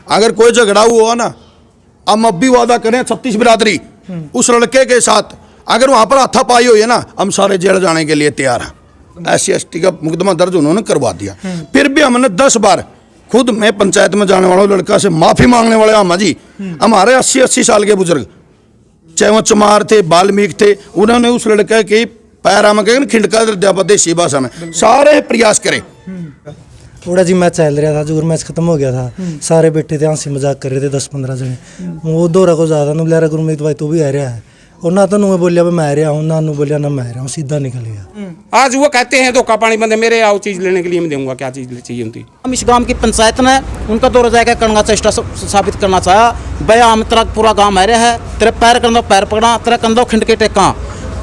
अगर कोई झगड़ा हुआ ना, हम अब भी वादा करें 36 बिरादरी उस लड़के के साथ, अगर वहां पर हाथापाई हुई है ना, हम सारे जेल जाने के लिए तैयार हैं। SC/ST का मुकदमा दर्ज उन्होंने करवा दिया। फिर भी हमने 10 बार, खुद मैं पंचायत में जाने वाला लड़का से माफी मांगने वाले हम जी, हमारे 80-80 साल के बुजुर्ग, चाहे वो चमार थे, बाल्मीक थे, उन्होंने उस लड़के की पैरा में खिंडका दिया देसी भाषा में, सारे प्रयास करे। थोड़ा जी मैच चल रहा था, जोर मैच खत्म हो गया था, सारे बैठे थे हंसी मजाक कर रहे थे 10-15 जने। वो दौरा को ज्यादा ना बुला रहा, गुरमीत भाई तो भी आ रहा है, और ना तो बोलिया मैं आ रहा हूँ, ना बोलिया ना मैं आ रहा हूँ, सीधा निकल गया। आज वो कहते हैं धोखा पानी बंदे मेरे आओ चीज लेने के लिए मैं दूंगा, क्या चीज चाहिए उनकी। हम इस गांव की पंचायत ने उनका दौरा जाकर करना चेष्टा साबित करना चाहा, भैया हम तेरा पूरा गांव आ रहा है, तेरे पैर कंधों पैर पकड़ा, तेरे कंधों खिंड के टेका,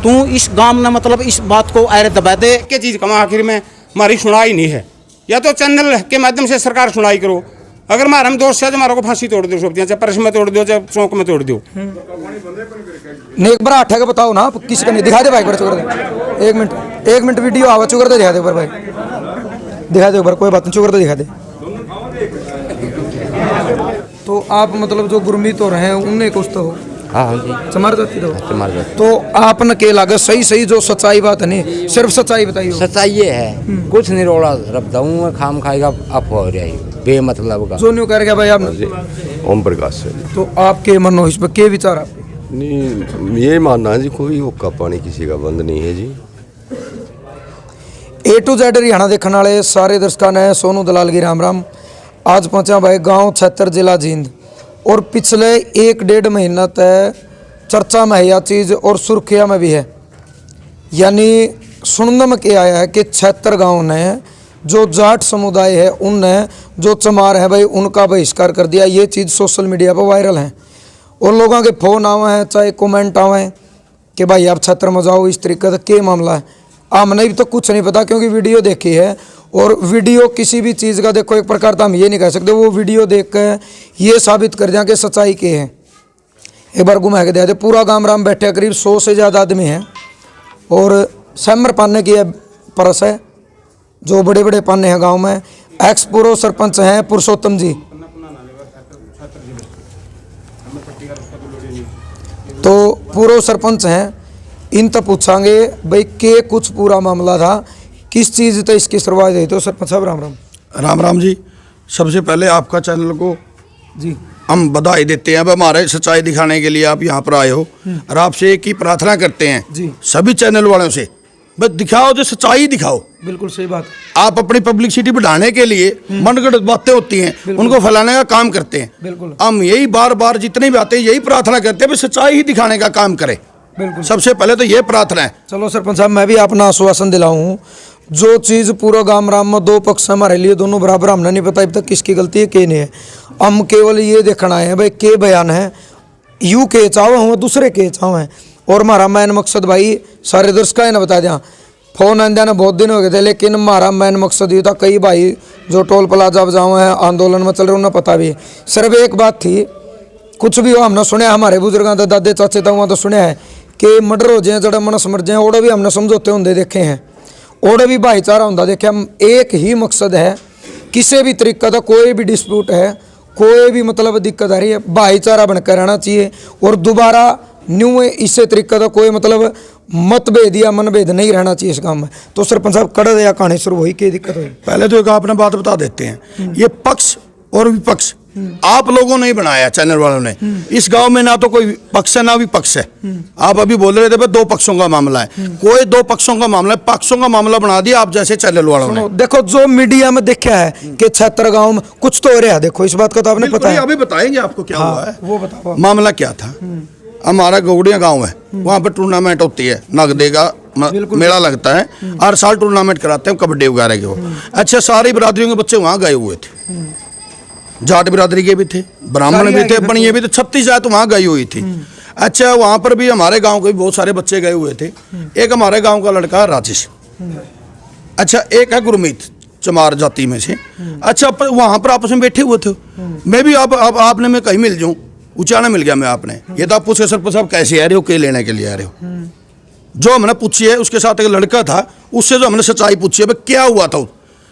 तू इस गांव ने मतलब इस बात को आरे दबा दे। क्या चीज कमा आखिर में हमारी सुनाई नहीं है, या तो चैनल के माध्यम से सरकार सुनाई करो, अगर हमारे हम दोस्त है तो हमारे को फांसी तोड़ दो, चाहे परस में तोड़ दो, चाहे चौक में तोड़ दो। नहीं एक बार आठा का बताओ ना, किसी का नहीं दिखा दे भाई, एक बार एक मिनट वीडियो आवा, चुकर तो दिखा दे एक बार भाई, दिखा दे एक बार, कोई बात नहीं, चुकर तो दिखा दे। तो आप मतलब जो गुरमीत हो रहे हैं उनने कुछ तो हो, हाँ जी, चमार जाती तो आपने के लगा सही जो सच्चाई बात नहीं, सिर्फ सच्चाई बताइए। सच्चाई ये है, कुछ नहीं रोड़ा रखता हूँ, खाम खाएगा अफवाह हो रही बेमतलब का। जो न्यू कर गया भाई आपने ओम प्रकाश से। तो आपके मन हो इस पर क्या विचार आपके? नहीं ये मानना है जी, कोई हुक्का पानी किसी का बंद नहीं है जी। A to Z हरियाणा देखने वाले सारे दर्शकों ने सोनू दलाल की राम राम। आज पहुंचा भाई गांव छत्तर जिला जींद, और पिछले 1-1.5 महीना तक चर्चा में है यह चीज़ और सुर्खिया में भी है, यानी सुनने में क्या आया है कि 76 गाँव ने जो जाट समुदाय है उनने जो चमार है भाई उनका बहिष्कार कर दिया। ये चीज़ सोशल मीडिया पर वायरल है, और लोगों के फ़ोन आवे हैं, चाहे कमेंट आवे हैं कि भाई आप छत्र में जाओ, इस तरीके से क्या मामला है। हमने भी तो कुछ नहीं पता, क्योंकि वीडियो देखी है, और वीडियो किसी भी चीज़ का देखो एक प्रकार तो हम ये नहीं कह सकते वो वीडियो देख कर ये साबित कर दें कि सच्चाई के है। एक बार घुमा के दे दे, पूरा गांव राम बैठे, करीब 100 से ज़्यादा आदमी हैं, और सैमर पाने की परस है, जो बड़े बड़े पाने हैं गांव में। एक्स पूर्व सरपंच हैं पुरुषोत्तम जी, तो पूर्व सरपंच हैं, इन तक पूछांगे भाई के कुछ पूरा मामला था, किस चीज़ तो इसकी शुरुआत हुई। तो सरपंच साहब राम राम। राम राम जी। सबसे पहले आपका चैनल को जी हम बधाई देते हैं, अब हमारे सच्चाई दिखाने के लिए आप यहाँ पर आए हो, और आपसे एक ही प्रार्थना करते हैं जी, सभी चैनल वालों से, बस दिखाओ, जो सच्चाई दिखाओ। बिल्कुल सही बात। आप अपनी पब्लिसिटी बढ़ाने के लिए मनगढ़ंत बातें होती हैं उनको फैलाने का काम करते हैं। बिल्कुल हम यही बार बार जितने भी आते हैं यही प्रार्थना करते हैं, बस सच्चाई ही दिखाने का काम करें। बिल्कुल सबसे पहले तो ये प्रार्थना है। चलो सरपंच साहब, मैं भी अपना आश्वासन दिलाऊं, जो चीज़ पूरा गांव राम में 2 पक्ष हमारे लिए दोनों बराबर, हमने नहीं पता अब तक किसकी गलती है के नहीं है। हम केवल ये देखना है भाई के बयान है, यू के चाव हूँ दूसरे के चाव हैं, और हमारा मैन मकसद भाई सारे दर्शकों ने बता दिया, फोन आंदा ने बहुत दिन हो गए थे, लेकिन हमारा मैन मकसद ये था, कई भाई जो टोल प्लाजा बजाओ हैं आंदोलन में चल रहे उन्हें पता भी है, सिर्फ एक बात थी, कुछ भी हो हमने सुने, हमारे बुजुर्गों तो दादे चाचे तक वहाँ तो सुने हैं कि मर्डर हो जाए, जड़ा मनस मर जाए, और भी हमने समझौते होंगे देखे हैं, और भी भाईचारा होंगे देखे। हम एक ही मकसद है, किसी भी तरीका का कोई भी डिस्प्यूट है, कोई भी मतलब दिक्कत आ रही है, भाईचारा बनकर रहना चाहिए, और दोबारा न्यू इसी तरीके का कोई मतलब मतभेद या मनभेद नहीं रहना चाहिए इस काम में। तो सरपंच साहब कड़ या कहानी शुरू हुई, क्या दिक्कत हुई? पहले तो एक आपने बात बता देते हैं, ये पक्ष और विपक्ष आप लोगों ने ही बनाया, चैनल वालों ने। इस गांव में ना तो कोई पक्ष है ना विपक्ष है। आप अभी बोल रहे थे भाई 2 पक्षों का मामला है, कोई 2 पक्षों का मामला है, पक्षों का मामला बना दिया आप जैसे चैनल वालों ने। देखो जो मीडिया में देखा है कि 76 गांव में कुछ तो हो रहा है, देखो इस बात का तो आपने पता है, अभी बताएंगे आपको क्या हुआ है, वो बताओ मामला क्या था। हमारा गौड़िया गांव है, वहाँ पर टूर्नामेंट होती है, नगदे का मेला लगता है, हर साल टूर्नामेंट कराते हैं कबड्डी वगैरह के वो। अच्छा, सारी बिरादरियों के बच्चे वहाँ गए हुए थे, जाट बिरादरी के भी थे, ब्राह्मण भी थे, बनिए भी थे, 36 जात वहाँ गई हुई थी। अच्छा, वहाँ पर भी हमारे गांव के भी बहुत सारे बच्चे गए हुए थे। एक हमारे गांव का लड़का है राजेश, अच्छा एक है गुरमीत चमार जाति में से। अच्छा, वहाँ पर आपस में बैठे हुए थे, मैं भी आपने मैं कहीं मिल जाऊँ, उचाना मिल गया मैं आपने, ये तो आप पूछे सरपंच साहब कैसे आ रहे हो, क्या लेने के लिए आ रहे हो। जो हमने पूछी है, उसके साथ एक लड़का था, उससे जो हमने सच्चाई पूछी है क्या हुआ था,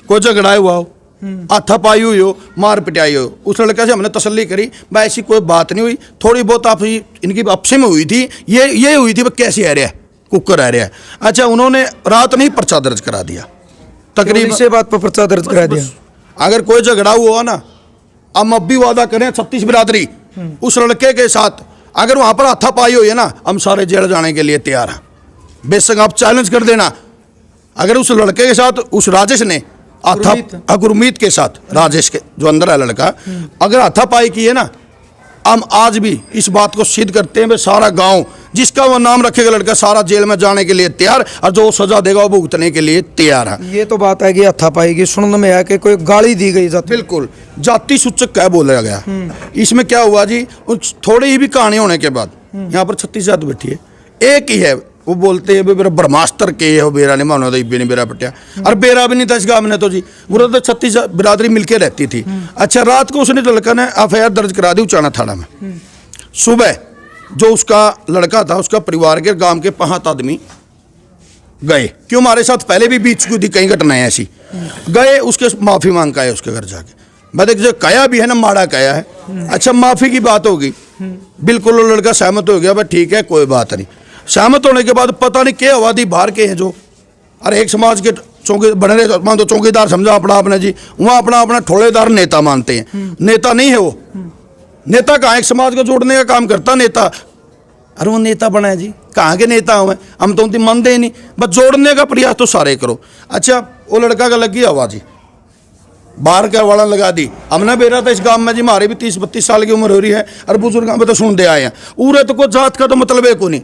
कोई झगड़ा हुआ हो, हाथापाई हुई हो, मार पिटाई हो, उस लड़के से हमने तसल्ली करी भाई ऐसी कोई बात नहीं हुई, थोड़ी बहुत आप इनकी आपसे में हुई थी, ये हुई थी वह कैसे आ रहा है, कुकर आ रहा है। अच्छा, उन्होंने रात नहीं पर्चा दर्ज करा दिया, तकरीबन इसी बात पर पर्चा दर्ज करा दिया। अगर कोई झगड़ा हुआ ना, हम अब भी वादा करें 36 बिरादरी उस लड़के के साथ अगर वहां पर हाथापाई हुई है ना, हम सारे जेल जाने के लिए तैयार हैं। बेशक आप चैलेंज कर देना, अगर उस लड़के के साथ उस राजेश ने गुरमीत के साथ, राजेश के जो अंदर है लड़का, अगर हाथापाई की है ना, हम आज भी इस बात को सिद्ध करते हैं, सारा गांव जिसका वो नाम रखेगा लड़का सारा जेल में जाने के लिए तैयार, और जो सजा देगा वो भुगतने के लिए तैयार है। ये तो बात है कि हाथापाई की सुनने में है कि कोई गाली दी गई जाती। बिल्कुल जाति सूचक क्या बोला गया। इसमें क्या हुआ जी, थोड़ी ही भी कहानी होने के बाद यहाँ पर 36 जात बैठी है, एक ही है, वो बोलते हैं मेरा ब्रह्मास्त्र के है, बेरा नहीं मानो नहीं बेरा पटिया, और बेरा भी नहीं था इस गाँव में, तो जी वो तो 36 बिरादरी मिलके रहती थी। अच्छा, रात को उसने लड़का ने FIR दर्ज करा दी उचाना थाना में। सुबह जो उसका लड़का था, उसका परिवार के गांव के 5 आदमी गए, क्यों हमारे साथ पहले भी बीच को दी कई घटनाएं ऐसी, गए उसके माफी मांग का है उसके घर जाके, मैं देख जो कया भी है ना, माड़ा कया है। अच्छा, माफी की बात होगी, बिल्कुल वो लड़का सहमत हो गया, भाई ठीक है कोई बात नहीं। सहमत होने के बाद पता नहीं क्या आबादी बाहर के हैं जो, अरे एक समाज के चौकी बने रहे, मान तो चौकीदार समझा अपना आपने जी, वहाँ अपना ठोड़ेदार नेता मानते हैं, नेता नहीं है वो। नेता कहाँ, एक समाज को जोड़ने का काम करता नेता, अरे वो नेता बना है जी, कहाँ के नेता हुए, हम तो उनकी मानते ही नहीं, बस जोड़ने का प्रयास तो सारे करो। अच्छा, वो लड़का का लगी आवाज जी, बाहर का वाला लगा दी, हमने बेरा था इस गांव में जी, हमारी भी 30-32 साल की उम्र हो रही है, और बुजुर्ग में तो सुनते आए हैं, उरे तो कोई जात का तो मतलब है को नहीं,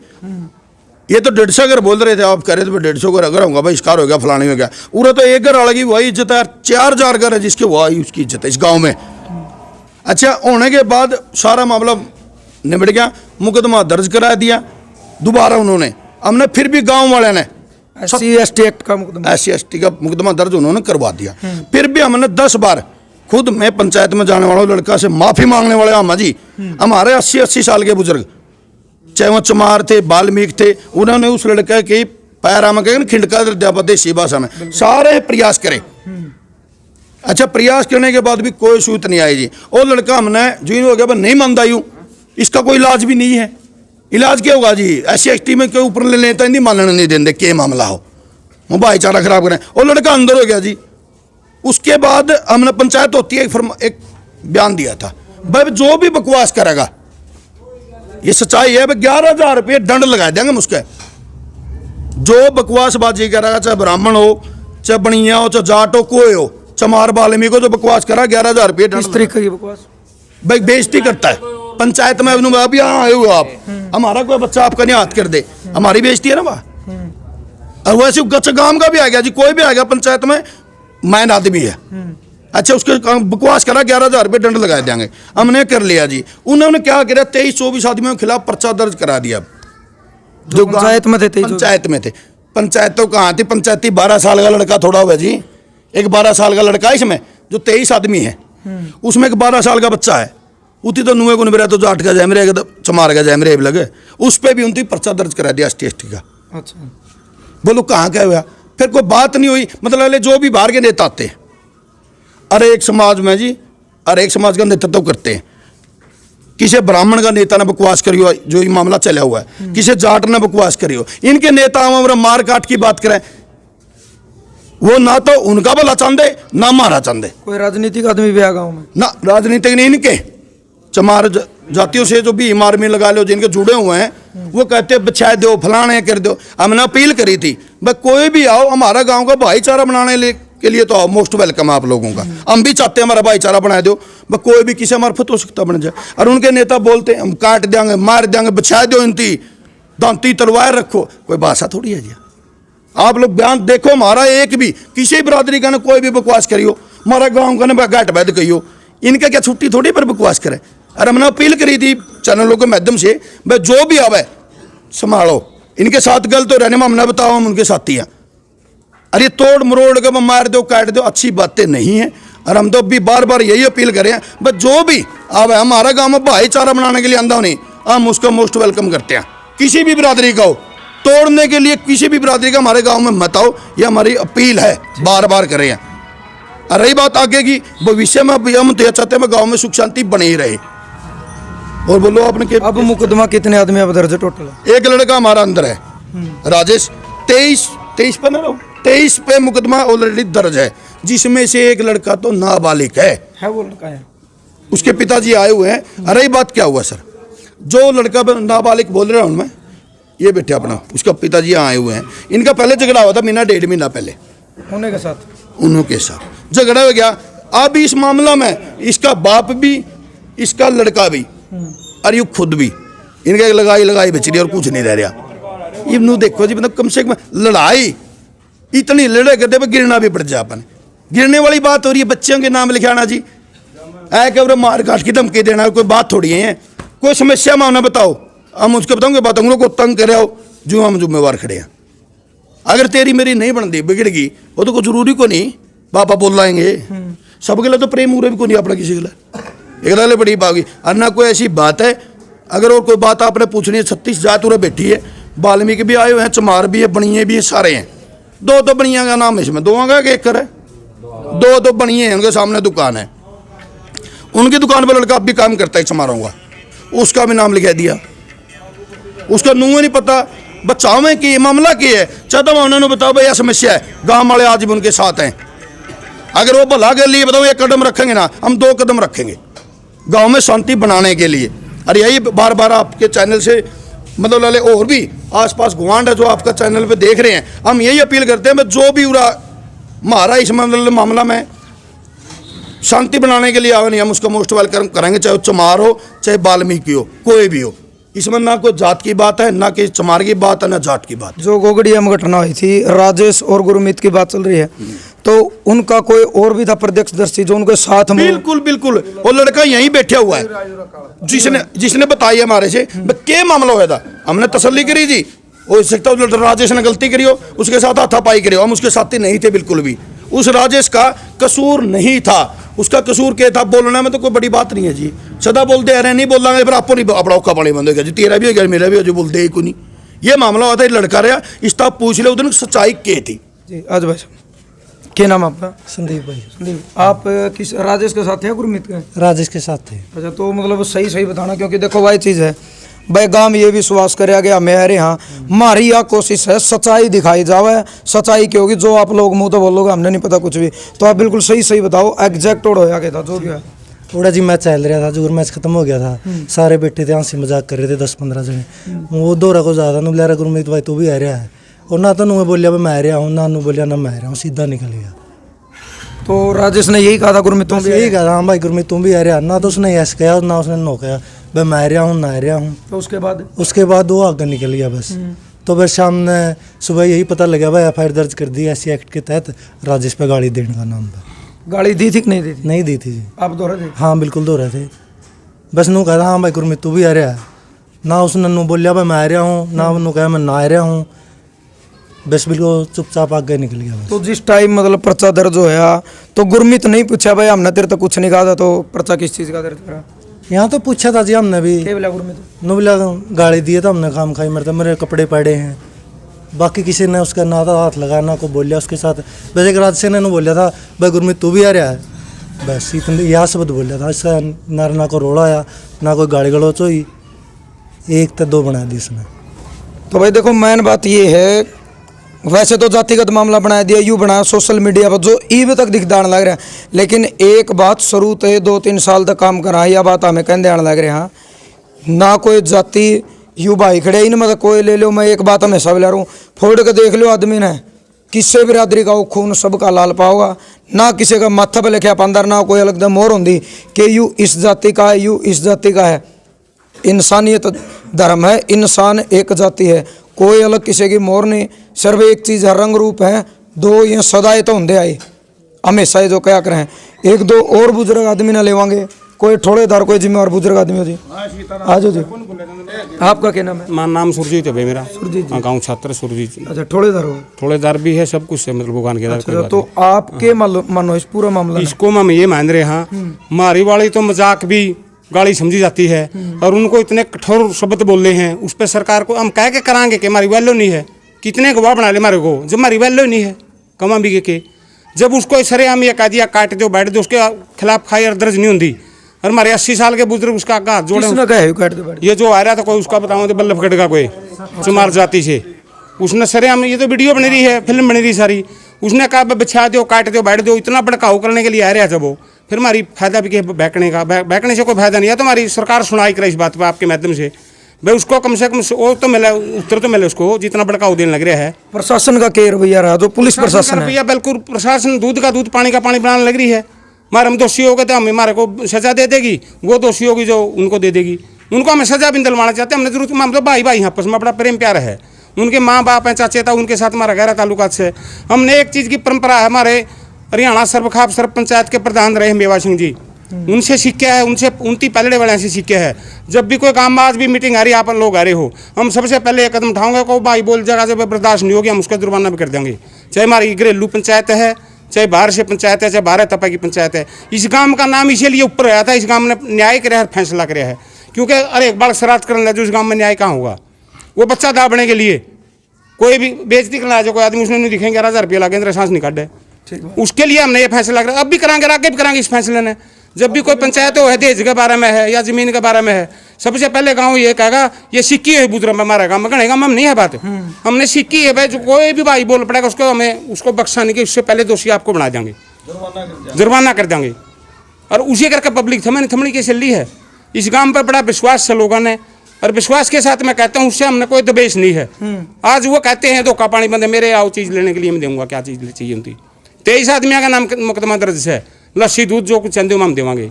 ये तो 150 घर बोल रहे थे, आप कह रहे थे 150 घर अगर होगा भाई, इसकार हो गया फलानी हो गया, उरे तो एक घर अलग वही इज्जत है, 4000 घर है जिसके वही उसकी इज्जत है इस गाँव में। अच्छा, होने के बाद सारा मामला निबट गया, मुकदमा दर्ज करा दिया दोबारा उन्होंने, हमने फिर भी गांव वाले ने SC/ST एक्ट का मुकदमा, SC/ST का मुकदमा दर्ज उन्होंने करवा दिया। फिर भी हमने 10 बार खुद मैं पंचायत में जाने वाला लड़का से माफी मांगने वाले, हम जी हमारे 80-80 साल के बुजुर्ग, चाहे वो चमार थे, बाल्मीक थे, उन्होंने उस लड़के के पैरा में कहें खिंडका देसी भाषा में सारे प्रयास करे। अच्छा, प्रयास करने के बाद भी कोई सूत नहीं आई जी, वो लड़का हमने जो हो गया नहीं मानता यूँ, इसका कोई इलाज भी नहीं है, इलाज क्या होगा जी, SC/ST में के ऊपर ले लेता नहीं, मानने नहीं देंगे, क्या मामला हो, वो भाईचारा खराब करें, वो लड़का अंदर हो गया जी। उसके बाद हमने पंचायत होती है एक बयान दिया था, भाई जो भी बकवास करेगा, ये सच्चाई है, 11,000 रुपये दंड लगा देंगे मुझके, जो बकवासबाजी करेगा, चाहे ब्राह्मण हो, चाहे बनिया हो, चाहे जाट हो, कोई हो, चमार बाल्मीकि को जो बकवास करा 11,000 रुपये दंड। इस तरीके की बकवास भाई बेइज्जती करता है पंचायत में, अभी यहाँ आए हुए आप, हमारा कोई बच्चा आपका नहीं हाथ कर दे, हमारी बेइज्जती है ना वहाँ। और वैसे गच्छ गांव का भी आ गया जी, कोई भी आ गया पंचायत में, मैन आदमी है, अच्छा उसके बकवास करा 11,000 रुपये दंड लगा देंगे, हमने कर लिया जी। उन्होंने क्या करा, 23-24 आदमियों के खिलाफ पर्चा दर्ज करा दिया, जो पंचायत में थे, पंचायत में थे। पंचायत तो कहाँ थी, पंचायती 12 साल का लड़का थोड़ा हुआ जी, एक 12 साल का लड़का इसमें जो 23 आदमी है, उसमें एक 12 साल का बच्चा है, उती तो नुए को निबरा तो जाट का जैमरे चमार का जैमरे लगे, उस पर भी उनकी पर्चा दर्ज करा दिया ST/ST का। अच्छा, बोलो कहाँ क्या हुआ, फिर कोई बात नहीं हुई, मतलब जो भी बाहर के नेता आते हैं, अरे एक समाज में जी, अरे एक समाज का नेतृत्व करते हैं, किसी ब्राह्मण का नेता ने बकवास करी हो, जो ये मामला चला हुआ है, किसी जाट ने बकवास करी हो, इनके नेता हमारा मार काट की बात करें, वो ना तो उनका भला चाहते ना मारा चाहते। कोई राजनीतिक आदमी भी आ गाँव में ना, राजनीतिक नहीं, इनके चमार जातियों से जो भी इमार में लगा लो, जिनके जुड़े हुए हैं, वो कहते हैं बचा दो, फलाने कर दो। हमने अपील करी थी, भाई कोई भी आओ, हमारा गांव का भाईचारा बनाने के लिए तो आओ, मोस्ट वेलकम आप लोगों का, हम भी चाहते हैं हमारा भाईचारा बना दो, भाई कोई भी किसी मार्फत हो सकता बन जाए। और उनके नेता बोलते हैं हम काट देंगे, मार देंगे, बचा दो, इनती दांती तलवार रखो, कोई भाषा थोड़ी है जी। आप लोग बयान देखो, हमारा एक भी किसी बिरादरी का ना कोई भी बकवास करियो, हमारा गाँव का ना गाट बैद कहियो, इनका क्या छुट्टी थोड़ी पर बकवास करें। और हमने अपील करी थी चैनलों के माध्यम से, भाई जो भी आवे संभालो, इनके साथ गलत हो रहने में हमने बताओ, हम उनके साथी हैं। अरे तोड़ मरोड़ के मार दो, काट दो, अच्छी बातें नहीं है। और हम तो भी बार बार यही अपील करें, भाई जो भी आवे हमारा गाँव में भाईचारा बनाने के लिए आंदा नहीं, हम उसका मोस्ट वेलकम करते हैं। किसी भी बिरादरी का हो, तोड़ने के लिए किसी भी बिरादरी का हमारे गाँव में मत आओ, ये हमारी अपील है, बार बार करें। और रही बात आगे की, भविष्य में भी हम तो ये चाहते हैं गाँव में सुख शांति बनी ही रहे। और बोलो आपने के अब मुकदमा कितने आदमी अब दर्ज टोटल? एक लड़का हमारा अंदर है, राजेश। 23 पे मुकदमा ऑलरेडी दर्ज है, जिसमें से एक लड़का तो नाबालिग है वो लड़का है। उसके पिताजी आए हुए हैं। अरे बात क्या हुआ सर, जो लड़का नाबालिग बोल रहा हूँ मैं, ये बेटे अपना, उसका पिताजी आए हुए हैं। इनका पहले झगड़ा हुआ था महीना 1.5 महीना पहले होने के साथ, उन्होंने साथ झगड़ा हो गया। अब इस मामला में इसका बाप भी, इसका लड़का भी और यू खुद भी, इनका लगाई बच रही और कुछ नहीं रह रहा। इनू देखो जी, मतलब कम से कम लड़ाई इतनी लड़ाई करते पे गिरना भी पड़ जाए। अपन गिरने वाली बात हो रही है, बच्चों के नाम लिखाना जी, ऐ के मार काट की धमकी देना कोई बात थोड़ी है। कोई समस्या मामला बताओ, हम उसको बताऊंगे बात, हम लोग को तंग कर रहे हो जो हम जिम्मेवार खड़े हैं। अगर तेरी मेरी नहीं बनती, बिगड़ गई, वो तो कुछ जरूरी को नहीं पापा बोल लाएंगे। सबके लिए तो प्रेम उरे भी को नहीं अपना किसी के लिए, एक बड़ी बागी। और ना कोई ऐसी बात है, अगर और कोई बात आपने पूछनी है, 36 जात उरे बैठी है, वाल्मीकि भी आए हुए हैं, चमार भी है, बनिए भी है, सारे हैं। 2 तो बनिया का नाम इसमें, 2 का एक है, 2 तो बनिए हैं, उनके सामने दुकान है। उनकी दुकान पर लड़का अब भी काम करता है चमारों का, उसका भी नाम लिखा दिया। उसका नूंह नहीं पता बचाओ में कि मामला क्या है, चाहता मैं उन्होंने बताओ भाई यह समस्या है, गांव वाले आज भी उनके साथ हैं। अगर वो भला के लिए बताओ 1 कदम रखेंगे ना, हम 2 कदम रखेंगे गांव में शांति बनाने के लिए। और यही बार बार आपके चैनल से मतलब लाले और भी आसपास गुआंढ है जो आपका चैनल पे देख रहे हैं, हम यही अपील करते हैं मैं जो भी हमारा इस मामला में शांति बनाने के लिए आवे नहीं, हम उसका मोस्ट वेलकम करेंगे, चाहे वो चमार हो चाहे वाल्मीकि हो, कोई भी हो। इसमें ना कोई जात की बात है, ना कि चमार की बात है, ना जाट की बात। जो गोगड़िया में घटना हुई थी, राजेश और गुरमीत की बात चल रही है, तो उनका कोई और भी था प्रत्यक्षदर्शी जो उनके साथ में? बिल्कुल बिल्कुल, वो लड़का यहीं बैठा हुआ है जिसने बताया हमारे से क्या मामला हुआ था। हमने तसल्ली करी जी, हो सकता है राजेश ने गलती करी हो, उसके साथ हाथापाई करी हो, हम उसके साथी नहीं थे बिल्कुल भी। उस राजेश का कसूर नहीं था, उसका कसूर क्या था, बोलने में तो कोई बड़ी बात नहीं है जी। सदा बोलते अरे नहीं बोल रहा, फिर आपको नहीं अपना औखा बड़े बंद हो गया जी, तेरा भी हो गया मेरा भी हो, जो बोलते ही को नहीं। ये मामला हुआ था, लड़का रहा इस आप पूछ ले उधर सच्चाई क्या थी जी। आज भाई क्या नाम आपका? संदीप भाई। संदीप, आप किस राजेश के साथ हैं गुरमीत के? राजेश के साथ थे। अच्छा, तो मतलब सही बताना, क्योंकि देखो भाई चीज़ है भाई, गांव ये विश्वास कराया गया मेरे यहाँ, हमारी यह कोशिश है सच्चाई दिखाई जावे। सच्चाई क्या होगी, जो आप लोग मुंह तो बोलोगे हमने नहीं पता कुछ भी, तो आप बिल्कुल सही बताओ एग्जैक्ट हो गया था जो गया। थोड़ा जी मैच चल रहा था, जो मैच खत्म हो गया था, सारे बैठे थे हंसी मजाक कर रहे थे 10-15 जने। वो दोहरा को ज़्यादा नु लहरा गुरमीत भाई तू भी आ रहा है, और ना तो नु बोलिया मैं आ रहा हूँ, ना नु बोलिया ना मैं आ रहा हूँ, सीधा निकल गया। तो राजेश ने यही कहा था गुरमीत तुम भी? यही कहा था, हाँ भाई गुरमीत तुम भी आ रहा, ना तो उसने यस कहा ना उसने नो कहा, भाई मैं आ रहा हूँ ना आ रहा हूँ। तो उसके बाद वो आगे निकल गया बस। तो फिर शाम में सुबह यही पता लगा भाई FIR दर्ज कर दी ऐसी एक्ट के तहत, राजेश पे गाड़ी देने का नाम था। गाड़ी दी थी कि नहीं दी थी? नहीं दी थी जी। आप दो रहे थे? हाँ बिल्कुल दो रहे थे। बस नू कहा था हाँ भाई गुरमीत तू भी आ रहा है, ना उसने नू बोलिया भाई मैं आ रहा हूँ, ना नू कहा मैं ना आ रहा हूँ, बस बिल्कुल चुपचाप आगे निकल गया बस। तो जिस टाइम मतलब पर्चा दर्ज होया तो गुरमीत नहीं पूछा भाई हमने तेरे तो कुछ नहीं कहा था, तो पर्चा किस चीज़ का दर्ज करा? यहाँ तो पूछा था जी हमने भी, नो बोला गाड़ी दिए तो हमने काम खाई, मेरे कपड़े पड़े हैं, बाकी किसी ने उसका ना था हाथ लगाया ना को बोलिया उसके साथ। बस एक रात से ने बोलिया था भाई गुरमीत तू भी आ रहा है, बस इतने यह शब्द बोलिया था। इसका ना कोई रोड़ा आया ना कोई गाड़ी गलोच हुई, 1 तो 2 बना दी इसने। तो भाई देखो मेन बात ये है, वैसे तो जातिगत मामला बना दिया, यूँ बनाया सोशल मीडिया पर जो ईब तक दिखदान लग रहा है, लेकिन एक बात शुरू तो 2-3 साल तक काम करा, यह बात हमें कहने आने लग रहे हैं ना कोई जाति यू भाई खड़े इन मतलब कोई ले लो। मैं एक बात हमेशा भी ला रहा हूँ, फोड़ के देख लो आदमी ने किसी बिरादरी का वो खून सबका लाल पाओगा, ना किसी का माथा पे लिखा अंदर, ना कोई अलग मोहर होंगी कि यू इस जाति का है यू इस जाति का है। इंसानियत धर्म है, इंसान एक जाति है, कोई अलग किसी की मोहर नहीं, सिर्फ एक चीज़ है रंग रूप है, 2 ये सदाए तो होंगे आए हमेशा ये जो क्या करें। 1-2 और बुजुर्ग आदमी ना लेवांगे, कोई ठोड़ेदार कोई जिम्मेवार बुजुर्ग आदमी हो जी। आज हो जी, आपका क्या नाम है? मेरा नाम सुरजीत है भाई, मेरा गाँव छात्र सुरजीत। अच्छा, ठोड़ेदार हो? ठोड़ेदार भी है, सब कुछ है, मतलब भगवान के। अच्छा, तो आप के मानो इस पूरा मामला? इसको हम ये मान रहे हैं, हमारी वाली तो मजाक भी गाली समझी जाती है, और उनको इतने कठोर शब्द बोल रहे हैं, उस पर सरकार को हम कह के कराएंगे कि हमारी वैल्यू नहीं है। कितने गवाह बना ले हमारे को, जब हमारी वैल्यू नहीं है कमा भी के जब उसको सरेआम ये कह दिया काट दो बैठ दो, उसके खिलाफ FIR दर्ज नहीं होती। और हमारे 80 साल के बुजुर्ग उसका आगा हाथ जोड़े, किसने कहा है काट दो बैठ? ये जो आ रहा था कोई उसका बताऊँ तो बल्लभगढ़ का कोई चमार जाति से, उसने सरेआम, ये तो वीडियो बन रही है, फिल्म बन रही सारी, उसने कहा बिछा दो काट दो बैठ दो, इतना भड़काऊ करने के लिए आ रहा जब वो, फिर हमारी फायदा भी बहकने का, बहकने से कोई फायदा नहीं है। तो हमारी सरकार सुनाई करे इस बात पर आपके माध्यम से, भाई उसको कम से कम वो तो मिले, उत्तर तो मिले उसको, जितना भड़काऊ देने लग रहा है। प्रशासन का क्या रवैया रहा, जो पुलिस प्रशासन है? भैया बिल्कुल प्रशासन दूध का दूध पानी का पानी बनाने लग रही है। हमारे हम दोषी हो गए तो हमारे को सजा दे देगी, वो दोषी होगी जो उनको दे देगी, उनको हमें सजा भी दिलवाना चाहते हैं। हमने जरूरत, हम तो भाई भाई आपस में बड़ा प्रेम प्यार है, उनके माँ बाप हैं, चाचे था, उनके साथ हमारा गहरा ताल्लुकात से। हमने एक चीज़ की परंपरा है, हमारे हरियाणा सर्वखाप सर्व पंचायत के प्रधान रहे मेवा सिंह जी, उनसे सीखा है, उनसे 29 पलड़े वाले से सीखे है। जब भी कोई गाँव में आज भी मीटिंग आ रही है, आप लोग आ रहे हो, हम सबसे पहले एक कदम उठाऊंगे को भाई बोल जगह से बर्दाश्त नहीं होगी, हम उसका जुर्माना भी कर देंगे, चाहे हमारी घरेलू पंचायत है, चाहे बाहर से पंचायत है, चाहे बारह तपा की पंचायत है। इस गांव का नाम इसीलिए ऊपर आया था, इस गांव ने न्याय कराया, फैसला कराया है, क्योंकि अरे एक बार श्राद्ध करने लगे उस गांव में न्याय कहाँ होगा? वो बच्चा दाबने के लिए कोई भी बेइज्जती करना जो कोई आदमी उसने नहीं दिखेंगे 1000 रुपया लगे सांस नहीं काटे, उसके लिए हमने ये फैसला करा, अब भी कराएंगे, आगे भी कराएंगे इस फैसले ने। जब भी कोई पंचायत हो है, दहेज के बारे में है या जमीन के बारे में है, सबसे पहले गांव ये कहेगा ये सिक्की है बुजुर्ग में, हमारा गाँव में गणेगा हम नहीं है बात, हमने सिक्की है भाई, जो कोई भी भाई बोल पड़ेगा उसको हमें उसको बख्शा नहीं कि उससे पहले दोषी आपको बना देंगे, जुर्माना कर देंगे। और उसी करके पब्लिक थमड़ी की चल रही है। इस गांव पर बड़ा विश्वास है लोगों ने, और विश्वास के साथ मैं कहता हूँ उससे हमने कोई दबेश नहीं है। आज वो कहते हैं धोखा पानी बंदे मेरे आओ चीज़ लेने के लिए मैं दूंगा, क्या चीज़ चाहिए उनकी, 23 आदमियों का नाम मुकदमा दर्ज है, लस्सी दूध जो कुछ चंदे हम देवांगे।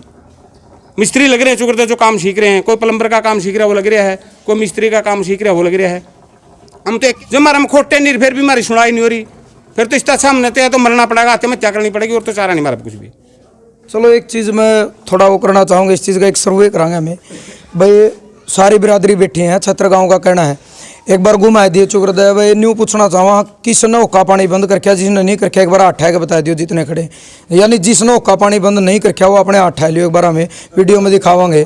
मिस्त्री लग रहे हैं चुकरते जो काम सीख रहे हैं, कोई प्लम्बर का काम सीख रहा है वो लग रहा है, कोई मिस्त्री का काम सीख रहा है वो लग रहा है। हम तो जब हमारे हम खोटे नहीं, फिर भी हमारी सुनाई नहीं हो रही, फिर तो इस अच्छा हमने तो मरना पड़ेगा, आत्महत्या करनी पड़ेगी, और तो चारा नहीं हमारा कुछ भी। चलो एक चीज़ मैं थोड़ा वो करना चाहूँगा, इस चीज़ का एक सर्वे करांगे हमें। भाई सारी बिरादरी बैठी हैं, छत्र गाँव का कहना है, एक बार घुमा दिए चुकरदे भाई, न्यू पूछना चाहूँगा किसने हुक्का पानी बंद करके, जिसने नहीं करके एक बार हाथ ठा के बता दियो जितने खड़े, यानी जिसने हुक्का पानी बंद नहीं करके वो अपने हाथ ठा लियो, एक बार हमें वीडियो में दिखावांगे।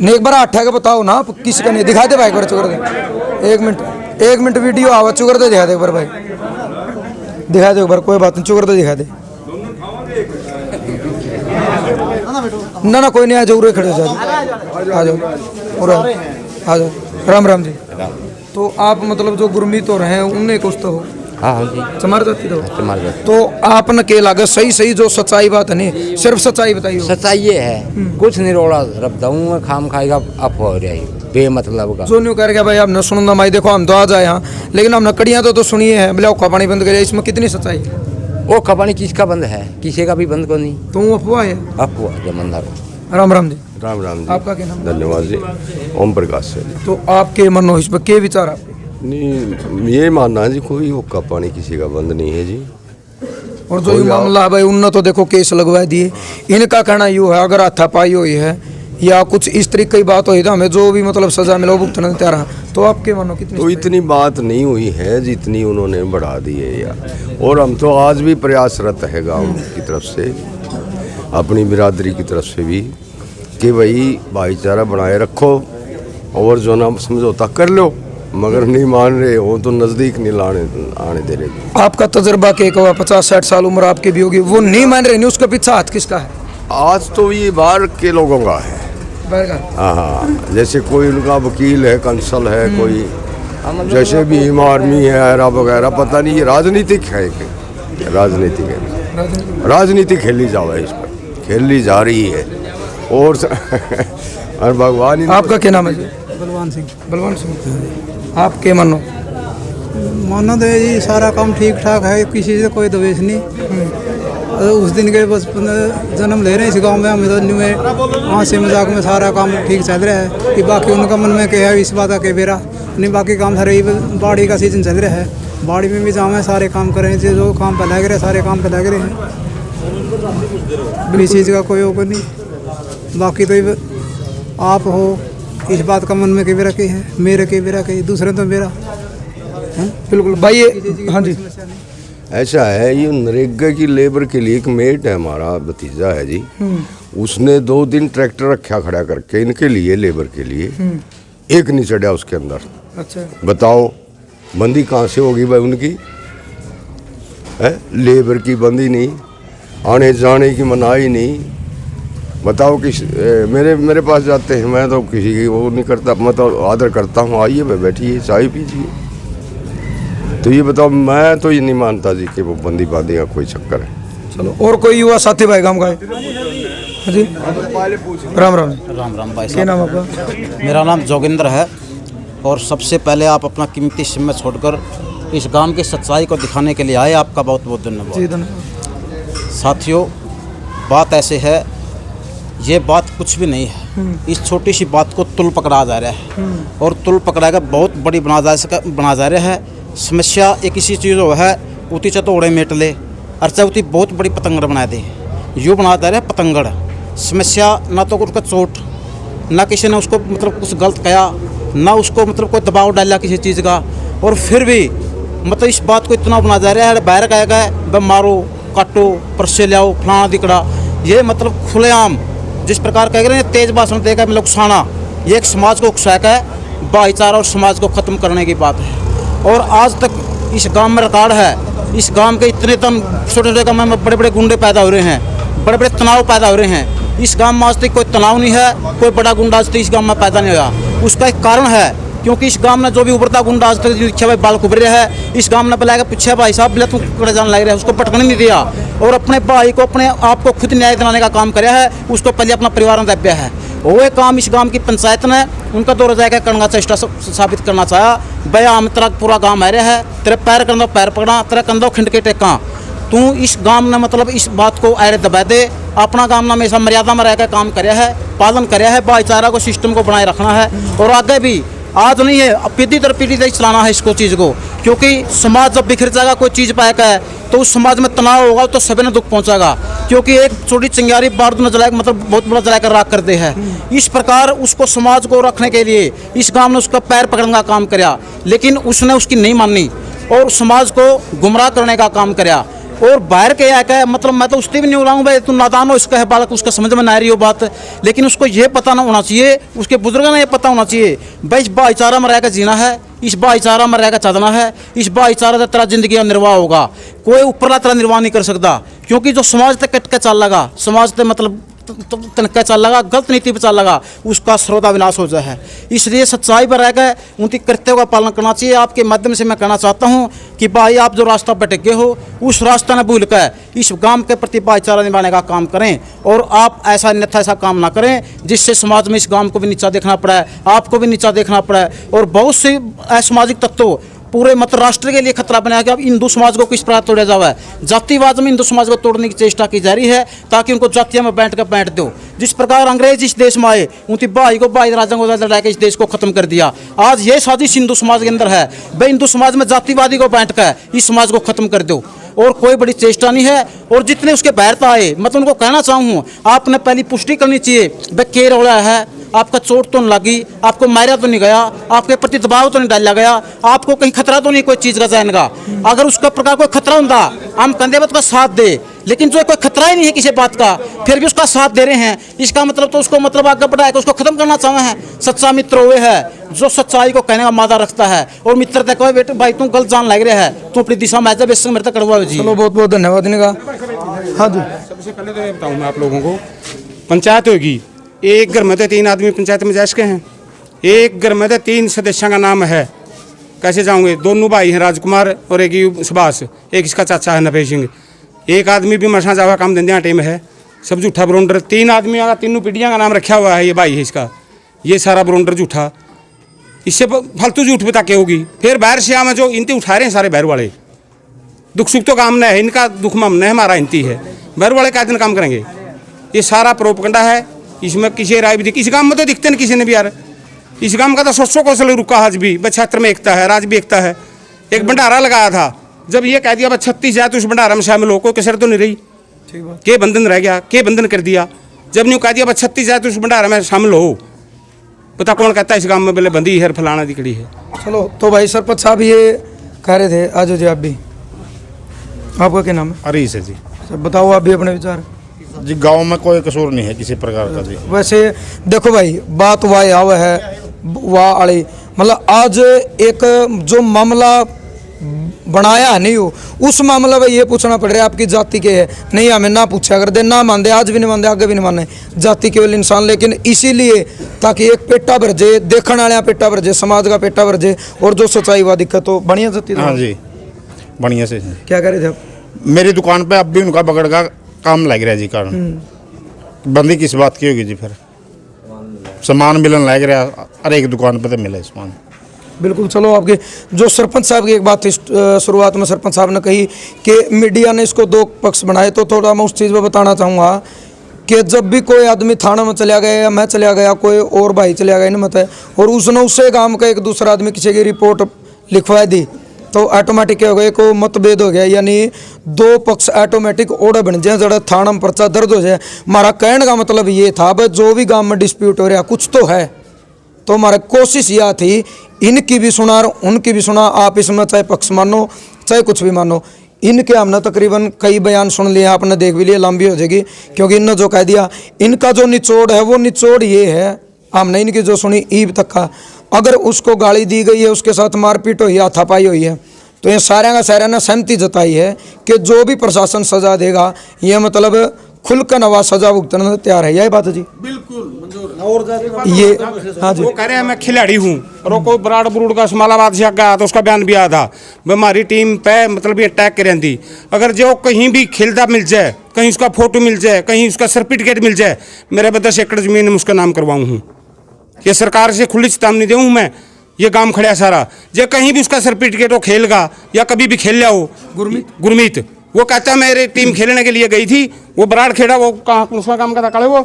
नहीं एक बार हाथ ठा के बताओ ना किसका नहीं, दिखा दे भाई एक बार चुकरदे, एक मिनट वीडियो आवा चुकरदे दिखा दे एक बार भाई, दिखा दे एक बार, कोई बात नहीं चुकरदे दिखा दे। ना कोई नहीं, आ जाओ खड़े हो जाओ, आ जाओ और आ जाओ। राम राम जी। तो आप मतलब जो गुरमीत हो रहे हैं उनने कुछ तो हो? हाँ जी, चमार जाति तो चमार जाति। तो आपने के लागे सही जो सच्चाई बात है नहीं, सिर्फ सच्चाई बताइए। सच्चाई ये है, कुछ नहीं रोड़ा रखता हूँ मैं, खाम खाएगा अफवाह हो रही बेमतलब का। जो न्यू कर गया भाई आपने सुनना माई, देखो हम तो आ जाए यहाँ, लेकिन हमने कड़ियाँ तो सुनिए हैं, बोले औखा पानी बंद करिए, इसमें कितनी सच्चाई है? वो खपानी किसका बंद है, किसी का भी बंद को नहीं, तो अफवाह है, अफवाह जमंदार। राम राम जी। राम राम जी। आपका क्या नाम? धन्यवाद जी। ओम प्रकाश से। तो आपके मन हो इस पर क्या विचार आपके? नहीं ये मानना है जी कोई हुक्का पानी किसी का बंद नहीं है जी। और जो ये मामला है भाई उनने तो देखो केस लगवा दिए, इनका कहना यूँ है अगर हाथापाई हुई है या कुछ इस तरीके की बात हुई तो हमें जो भी मतलब सजा मिले वो भुगतने तैयार है। तो आपके मानो कितनी? तो इतनी बात नहीं हुई है जितनी उन्होंने बढ़ा दी है यार। और हम तो आज भी प्रयासरत है गांव की तरफ से, अपनी बिरादरी की तरफ से भी, कि भाई भाईचारा बनाए रखो और जो ना समझौता कर लो, मगर नहीं मान रहे हो तो नज़दीक नहीं आने दे रहे। आपका तजर्बा क्या हुआ? 50-60 साल उम्र आपकी भी होगी, वो नहीं मान रहे नहीं, उसका पीछे हाथ किसका है? आज तो ये बाहर के लोगों का है। हाँ, जैसे कोई उनका वकील है, कंसल है, कोई जैसे भी आर्मी है एरा वगैरह, पता नहीं ये राजनीतिक है कि राजनीतिक है, राजनीति खेली जाओ है, इस पर खेली जा रही है। और भगवान। आपका क्या नाम है जी? बलवान सिंह। बलवान सिंह। आप क्या मानो? मानो तो जी सारा काम ठीक ठाक है, किसी से कोई दवेश नहीं। उस दिन के बस जन्म ले रहे हैं इस गांव में, हम तो न्यू में हंसी मजाक में सारा काम ठीक चल रहा है। कि बाकी उनका मन में क्या है इस बात का बेरा नहीं, बाकी काम सारे बाड़ी का सीजन चल रहा है, बाड़ी में भी जाम है, सारे काम कर रहे हैं, जो काम पे लग रहे हैं सारे काम पे लग रहे हैं, किसी चीज़ का कोई वो नहीं। बाकी तो आप हो इस बात का मन में के बेरा के है, मेरे के बेरा के, दूसरे तो मेरा बिल्कुल भाई। हाँ जी, ऐसा है, ये नरेगा की लेबर के लिए एक मेट है, हमारा भतीजा है जी, उसने 2 दिन ट्रैक्टर रखा खड़ा करके इनके लिए, लेबर के लिए, एक नहीं चढ़ा उसके अंदर। अच्छा, बताओ बंदी कहाँ से होगी भाई उनकी? है, लेबर की बंदी नहीं, आने जाने की मनाही नहीं। बताओ कि मेरे पास जाते हैं, मैं तो किसी की वो नहीं करता, मैं तो आदर करता हूँ, आइए भाई बैठिए चाय पीजिए। तो ये बताओ, मैं तो ये नहीं मानता जी कि वो बंदी बांदी का कोई चक्कर है। चलो, और कोई युवा साथी भाई काम का है जी? राम राम। राम राम भाई क्या साहब। नाम आपका? मेरा नाम जोगिंदर है। और सबसे पहले आप अपना कीमती समय छोड़कर इस गांव की सच्चाई को दिखाने के लिए आए, आपका बहुत बहुत जी धन्यवाद। धन्यवाद। साथियों, बात ऐसे है, ये बात कुछ भी नहीं है। इस छोटी सी बात को तुल पकड़ा जा रहा है और तुल पकड़ा कर बहुत बड़ी बना जा रहा है। समस्या एक इसी चीज़ हो है, उती चतोड़े मेट ले अर्चा उती बहुत बड़ी पतंगड़ बना दे, यूँ बना जा रहा है पतंगड़। समस्या ना तो उसका चोट, ना किसी ने उसको मतलब कुछ गलत कहा, ना उसको मतलब कोई दबाव डाला किसी चीज़ का, और फिर भी मतलब इस बात को इतना बना जा रहा है, बाहर का है वह मारो काटो परसे ले आओ फलाना दिकड़ा। ये मतलब खुलेआम जिस प्रकार कह रहे हैं तेज भाषण देगा मतलब उकसाना, ये एक समाज को उकसाया है, भाईचारा और समाज को ख़त्म करने की बात है। और आज तक इस गांव में रिकॉर्ड है, इस गांव के इतने तन छोटे छोटे गाँव में बड़े बड़े गुंडे पैदा हो रहे हैं, बड़े बड़े तनाव पैदा हो रहे हैं। इस गांव में आज तक कोई तनाव नहीं है, कोई बड़ा गुंडा आज तक इस गांव में पैदा नहीं हुआ। उसका एक कारण है, क्योंकि इस गांव में जो भी उभरता गुंडा आज तक जो भाई बाल उभरे है, इस गांव ने बुलाया पीछे भाई साहब बिला तुम कड़े जाने लग रहे हैं, उसको पटकने नहीं दिया और अपने भाई को अपने आप को खुद न्याय दिलाने का काम कराया है। उसको पहले अपना परिवार में दब्या है। वो एक काम इस गांव की पंचायत ने उनका दौरा जाकर करना चेष्टा साबित करना चाहा। भैया हम तेरा पूरा गाँव आ रहा है, तेरे पैर कंधों पैर पकड़ा, तेरा कंधों खिंड के टेका, तू इस गांव ने मतलब इस बात को ऐरे दबा दे। अपना गांव ने हमेशा मर्यादा में रहकर काम कराया है, पालन कराया है, भाईचारा को सिस्टम को बनाए रखना है और आगे भी आज नहीं है पीढ़ी दर पीढ़ी तक चलाना है इसको चीज़ को। क्योंकि समाज जब बिखर जाएगा, कोई चीज़ पाएगा है तो उस समाज में तनाव होगा तो सभी ने दुख पहुंचेगा। क्योंकि एक छोटी चिंगारी बारूद न जलाए मतलब बहुत बड़ा जलाकर राख कर दे है। इस प्रकार उसको समाज को रखने के लिए इस गांव ने उसका पैर पकड़ने का काम कराया, लेकिन उसने उसकी नहीं मानी और समाज को गुमराह करने का काम कराया। और बाहर के आया मतलब मैं तो उससे भी नहीं उड़ाऊँ भाई, तू नादान हो, इसका है बालक, उसका समझ में ना आ रही हो बात, लेकिन उसको ये पता ना होना चाहिए, उसके बुजुर्गों ने ये पता होना चाहिए भाई इस भाईचारा में रहकर जीना है, इस भाईचारा में रहकर चलना है, इस भाईचारा से तेरा जिंदगी का निर्वाह होगा। कोई ऊपरला तेरा निर्वाह नहीं कर सकता, क्योंकि जो समाज तक कट के चल लगा, समाज तक मतलब तनका चल लगा, गलत नीति पर चल लगा, उसका स्रोता विनाश हो जाए। इसलिए सच्चाई पर रह गए उनकी कर्तव्य का पालन करना चाहिए। आपके माध्यम से मैं कहना चाहता हूं कि भाई आप जो रास्ता भटक गए हो उस रास्ता न भूल कर इस गांव के प्रति भाईचारा निभाने का काम करें और आप ऐसा अन्यथा ऐसा काम ना करें जिससे समाज में इस गांव को भी नीचा देखना पड़ा है, आपको भी नीचा देखना पड़ा है। और बहुत से असामाजिक तत्वों पूरे मतलब राष्ट्र के लिए खतरा बनाया कि अब हिंदू समाज को किस प्रकार तोड़ा जावा है। जातिवाद में हिंदू समाज को तोड़ने की चेष्टा की जा रही है ताकि उनको जातियों में बैठ दो। जिस प्रकार अंग्रेज इस देश में आए उनकी भाई को भाई राजा को लड़ा के इस देश को खत्म कर दिया। आज ये साजिश हिंदू समाज के अंदर है, भाई हिंदू समाज में जातिवादी को बैठ कर इस समाज को खत्म कर दो और कोई बड़ी चेष्टा नहीं है। और जितने उसके बैरता आए मैं तो उनको कहना चाहूँ आपने पहली पुष्टि करनी चाहिए भाई के रोड़ा है, आपका चोट तो नहीं लगी, आपको मारा तो नहीं गया, आपके प्रति दबाव तो नहीं डाला गया, आपको कहीं खतरा तो नहीं कोई चीज़ का जाएगा। अगर उसका प्रकार कोई खतरा होता हम कंधे पर का साथ दे, लेकिन जो कोई खतरा ही नहीं है किसी बात का फिर भी उसका साथ दे रहे हैं, इसका मतलब तो उसको मतलब आगे बढ़ाए उसको खत्म करना चाहे हैं। सच्चा मित्र वो है जो सच्चाई को कहने का मादा रखता है और मित्र तक कहे बेटे भाई तू गलत जान लग रहा है, तू अपनी दिशा में आजा, बेशक मेरे तक करवा जी। चलो बहुत बहुत धन्यवाद इनका। हाँ जी, सबसे पहले तो ये बताऊँ मैं आप लोगों को, पंचायत होगी, एक घर में तो 3 आदमी पंचायत में जा सके हैं, एक घर में तो 3 सदस्यों का नाम है, कैसे जाऊंगे? दोनों भाई हैं राजकुमार और एक सुभाष, एक इसका चाचा है नपेश सिंह। एक आदमी भी मसा जावा काम धंधे आटे में है, सब झूठा ब्रोंडर। 3 आदमियों का 3 पीढ़ियों का नाम रखा हुआ है, ये भाई है इसका, ये सारा ब्रोंडर झूठा, इससे फालतू झूठ बता के होगी। फिर बाहर से आम जो इनती उठा रहे हैं सारे बाहर वाले, दुख सुख तो काम न है इनका, दुख मम है हमारा इनती है, बाहर वाले क्या दिन काम करेंगे? ये सारा प्रोपगंडा है, इसमें किसी राय भी दिख, इस गांव में तो दिखते नहीं किसी ने भी यार। इस गांव का तो 100 कौशल रुका आज भी, छात्र में एकता है, राज भी एकता है। एक भंडारा लगाया था, जब ये कह दिया 36 जाए तो उस भंडारा में शामिल हो, कोई कसर तो नहीं रही, के बंधन रह गया, के बंधन कर दिया। जब न्यू कह दिया 36 जाए तो उस भंडारा में शामिल हो, पता कौन कहता है इस गांव में बोले बंदी है फलाना दिखड़ी है। चलो तो भाई सरपंच साहब ये कह रहे थे, आज जी आप भी, आपका क्या नाम है? हरीश है जी। बताओ आप भी अपने विचार। जी गांव में कोई कसूर नहीं है किसी प्रकार का जी। वैसे देखो भाई बात वाह आव है वाह आड़ी, मतलब आज एक जो मामला बनाया नहीं हो, उस मामले में ये पूछना पड़ रहा है आपकी जाति के है, नहीं हमें ना पूछा अगर दे ना मान दे, आज भी नहीं मान दे, आगे भी नहीं माने, जाति केवल इंसान। लेकिन इसीलिए ताकि एक पेटा भर जाए, देखने वाले पेटा भर जाए, समाज का पेटा भर जाए, और जो सच्चाई हुआ दिक्कत तो बढ़िया जाती। हाँ जी, बढ़िया से। क्या कह रहे थे आप? मेरी दुकान पे अब भी उनका बगड़ का काम लग रहा है जी, कारण बंदी किस बात की होगी जी, फिर सामान मिलन लग रहा, हर एक दुकान पे तो मिले सामान। बिल्कुल। चलो, आपके जो सरपंच साहब की एक बात थी शुरुआत में, सरपंच साहब ने कही कि मीडिया ने इसको दो पक्ष बनाए, तो थोड़ा मैं उस चीज़ में बताना चाहूँगा कि जब भी कोई आदमी थाना में चला गया या मैं चला गया, कोई और भाई चला गया, नहीं मत है, और उसने उससे काम का एक दूसरा आदमी किसी की रिपोर्ट लिखवा दी, तो ऑटोमेटिक क्या हो गया, को मतभेद हो गया, यानी दो पक्ष ऑटोमेटिक ओढ़े बन जाए, जरा थाना में पर्चा दर्ज हो जाए। हमारा कहने का मतलब ये था भाई, जो भी गांव में डिस्प्यूट हो रहा कुछ तो है, तो हमारी कोशिश यह थी इनकी भी सुना और उनकी भी सुना, आप इसमें चाहे पक्ष मानो चाहे कुछ भी मानो। इनके हमने तकरीबन कई बयान सुन लिए, आपने देख भी लिया, लंबी हो जाएगी, क्योंकि इनने जो कह दिया, इनका जो निचोड़ है वो निचोड़ ये है, हमने इनकी जो सुनी ईब तक का, अगर उसको गाली दी गई है, उसके साथ मारपीट हुई है, हाथापाई हुई है, तो ये सारे का सारे ने सहमति जताई है कि जो भी प्रशासन सजा देगा, ये मतलब खुलकर नवा सजा भुगतने तैयार है। यही बात है जी, बिल्कुल। और ये हाँ जी, वो कह रहे हैं मैं खिलाड़ी हूँ, और वो कोई बराड़ बरूड़ का समालाबाद से गया तो उसका बयान भी आया था, हमारी टीम पे मतलब ये अटैक करें थी, अगर जो कहीं भी खेलता मिल जाए, कहीं उसका फोटो मिल जाए, कहीं उसका सर्टिफिकेट मिल जाए, मेरे पे 10 एकड़ जमीन उसका नाम करवाऊँ हूँ। ये सरकार से खुली चेतावनी दूँ मैं, ये काम खड़ा सारा, जो कहीं भी उसका सर्टिफिकेट वो खेलगा या कभी भी खेल लिया हो, गुरमीत वो कहता है मेरी टीम खेलने के लिए गई थी, वो बराड़ खेड़ा, वो कहाँ उसका काम करता काले, वो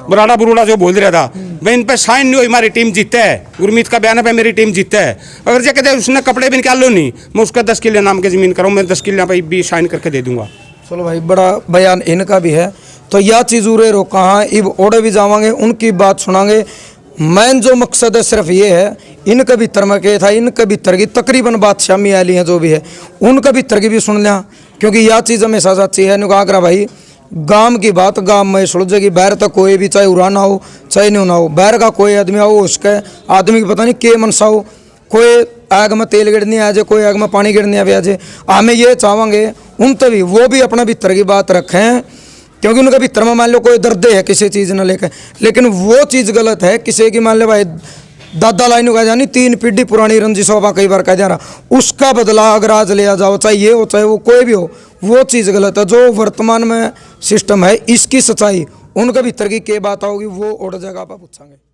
बराड़ा बरूड़ा जो बोल रहा था, भाई इन पे साइन नहीं हुई, हमारी टीम जीतता है, गुरमीत का बयान है मेरी टीम जीतता है। अगर जो कहते हैं उसने कपड़े भी निकाल लो, नहीं मैं उसका 10 किले नाम की जमीन कराऊँ, मैं 10 किले भाई भी साइन करके दे दूंगा। चलो भाई, बड़ा बयान इनका भी है, तो यह चीज़ उरे रो कहाँ इब ओढ़े भी जावांगे, उनकी बात सुनांगे। मैन जो मकसद है सिर्फ ये है, इनके भीतर में क्या था, इनके भीतर की तकरीबन बात शामी आली है जो भी है, उनके भीतर की भी सुन लिया, क्योंकि यह चीज़ हमेशा सच्ची है। नुका आगरा भाई, गांव की बात गांव में सुलझेगी, बाहर तक कोई भी चाहे उड़ाना हो चाहे नहीं होना हो, बाहर का कोई आदमी आओ, उसके आदमी की पता नहीं के मनसा हो, कोई आग में तेल गिरने आ जाए, कोई आग में पानी गिरने आ जाए, हमें ये चाहेंगे उन तभी वो भी अपना भीतर की बात रखें, क्योंकि उनका भीतर में मान लो कोई दर्द है किसी चीज़ न लेकर, लेकिन वो चीज़ गलत है किसी की, मान लो भाई दादा लाइनों का जानी 3 पीढ़ी पुरानी रंजिशों का कई बार कह जा रहा, उसका बदला अगर आज लिया जाओ, चाहे ये हो चाहे वो कोई भी हो, वो चीज़ गलत है। जो वर्तमान में सिस्टम है इसकी सच्चाई उनके भीतर की क्या बात होगी वो और जगह पर पूछेंगे।